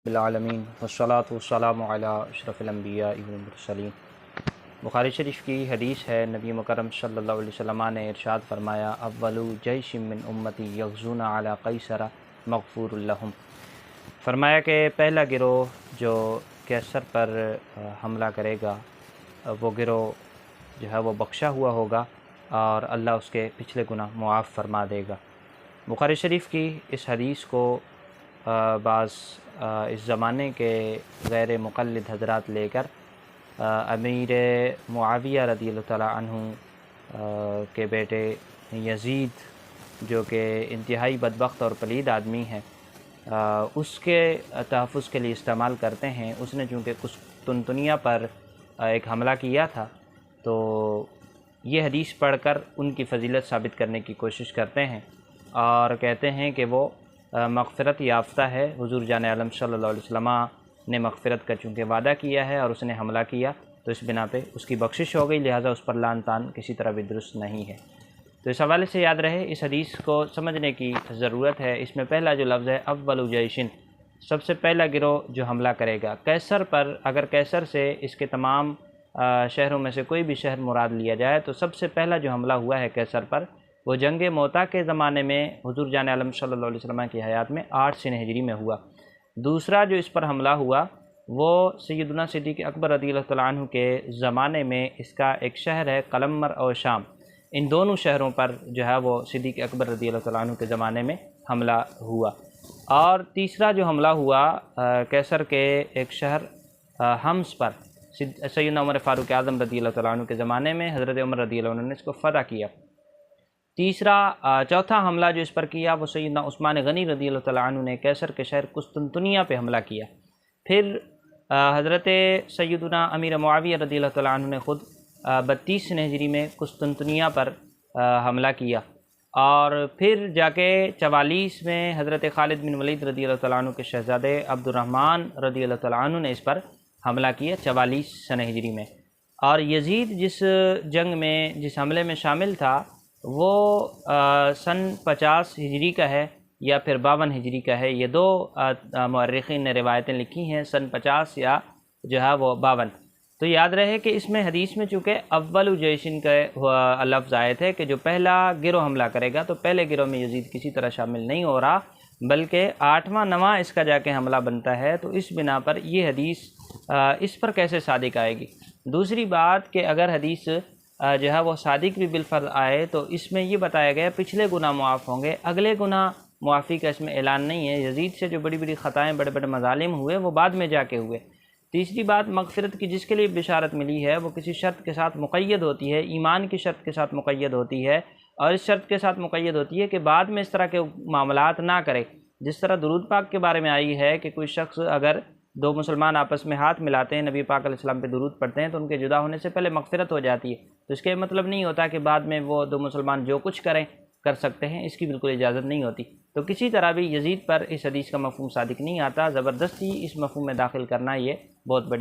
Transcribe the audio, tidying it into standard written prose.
العالمین والصلاۃ والسلام علی اشرف الانبیاء والمرسلین۔ بخاری شریف کی حدیث ہے، نبی مکرم صلی اللہ علیہ وسلم نے ارشاد فرمایا، اول جیش من امتی یغزون علی قیصر مغفور لہم۔ فرمایا کہ پہلا گروہ جو قیصر پر حملہ کرے گا وہ گروہ جو ہے وہ بخشا ہوا ہوگا اور اللہ اس کے پچھلے گناہ معاف فرما دے گا۔ بخاری شریف کی اس حدیث کو بعض اس زمانے کے غیر مقلد حضرات لے کر امیر معاویہ رضی اللہ تعالیٰ عنہ کے بیٹے یزید جو کہ انتہائی بدبخت اور پلید آدمی ہے اس کے تحفظ کے لیے استعمال کرتے ہیں۔ اس نے چونکہ قسطنطنیہ پر ایک حملہ کیا تھا تو یہ حدیث پڑھ کر ان کی فضیلت ثابت کرنے کی کوشش کرتے ہیں اور کہتے ہیں کہ وہ مغفرت یافتہ ہے۔ حضور جان عالم صلی اللہ علیہ وسلم نے مغفرت کا چونکہ وعدہ کیا ہے اور اس نے حملہ کیا تو اس بنا پہ اس کی بخشش ہو گئی، لہٰذا اس پر لعن طعن کسی طرح بھی درست نہیں ہے۔ تو اس حوالے سے یاد رہے، اس حدیث کو سمجھنے کی ضرورت ہے۔ اس میں پہلا جو لفظ ہے اول جیشن، سب سے پہلا گروہ جو حملہ کرے گا قیصر پر، اگر قیصر سے اس کے تمام شہروں میں سے کوئی بھی شہر مراد لیا جائے تو سب سے پہلا جو حملہ ہوا ہے قیصر پر وہ جنگ موتا کے زمانے میں حضور جان عالم صلی اللہ علیہ وسلم کی حیات میں 8 سن ہجری میں ہوا۔ دوسرا جو اس پر حملہ ہوا وہ سیدنا صدیق اکبر رضی اللہ تعالیٰ عنہ کے زمانے میں اس کا ایک شہر ہے قلمر اور شام، ان دونوں شہروں پر جو ہے وہ صدیق اکبر رضی اللہ تعالیٰ عنہ کے زمانے میں حملہ ہوا۔ اور تیسرا جو حملہ ہوا قیصر کے ایک شہر حمص پر، سیدنا عمر فاروق اعظم رضی اللہ تعالیٰ عنہ کے زمانے میں حضرت عمر رضی اللہ عنہ نے اس کو فتح کیا۔ چوتھا حملہ جو اس پر کیا وہ سیدنا عثمان غنی رضی اللہ تعالیٰ عنہ نے قیصر کے شہر قسطنطنیہ پہ حملہ کیا۔ پھر حضرت سیدنا امیر معاویہ رضی اللہ تعالیٰ عنہ نے خود 32 سن ہجری میں قسطنطنیہ پر حملہ کیا، اور پھر جا کے 44 میں حضرت خالد بن ولید رضی اللہ تعالیٰ عنہ کے شہزادے عبد الرحمن رضی اللہ تعالیٰ عنہ نے اس پر حملہ کیا 44 سن ہجری میں۔ اور یزید جس جنگ میں، جس حملے میں شامل تھا وہ سن 50 ہجری کا ہے یا پھر 52 ہجری کا ہے، یہ دو مورخین نے روایتیں لکھی ہیں، سن 50 یا جو ہے وہ 52۔ تو یاد رہے کہ اس میں حدیث میں چونکہ اول جیشن کا لفظ آئے تھے کہ جو پہلا گروہ حملہ کرے گا تو پہلے گروہ میں یزید کسی طرح شامل نہیں ہو رہا، بلکہ 8واں 9واں اس کا جا کے حملہ بنتا ہے، تو اس بنا پر یہ حدیث اس پر کیسے صادق آئے گی۔ دوسری بات کہ اگر حدیث جو ہے وہ صادق بھی بالفرض آئے تو اس میں یہ بتایا گیا پچھلے گناہ معاف ہوں گے، اگلے گناہ معافی کا اس میں اعلان نہیں ہے۔ یزید سے جو بڑی بڑی خطائیں، بڑے بڑے مظالم ہوئے وہ بعد میں جا کے ہوئے۔ تیسری بات، مغفرت کی جس کے لیے بشارت ملی ہے وہ کسی شرط کے ساتھ مقید ہوتی ہے، ایمان کی شرط کے ساتھ مقید ہوتی ہے، اور اس شرط کے ساتھ مقید ہوتی ہے کہ بعد میں اس طرح کے معاملات نہ کرے۔ جس طرح درود پاک کے بارے میں آئی ہے کہ کوئی شخص اگر دو مسلمان آپس میں ہاتھ ملاتے ہیں، نبی پاک علیہ السلام پہ درود پڑھتے ہیں تو ان کے جدا ہونے سے پہلے مغفرت ہو جاتی ہے، تو اس کا مطلب نہیں ہوتا کہ بعد میں وہ دو مسلمان جو کچھ کر سکتے ہیں، اس کی بالکل اجازت نہیں ہوتی۔ تو کسی طرح بھی یزید پر اس حدیث کا مفہوم صادق نہیں آتا، زبردستی اس مفہوم میں داخل کرنا یہ بہت بڑی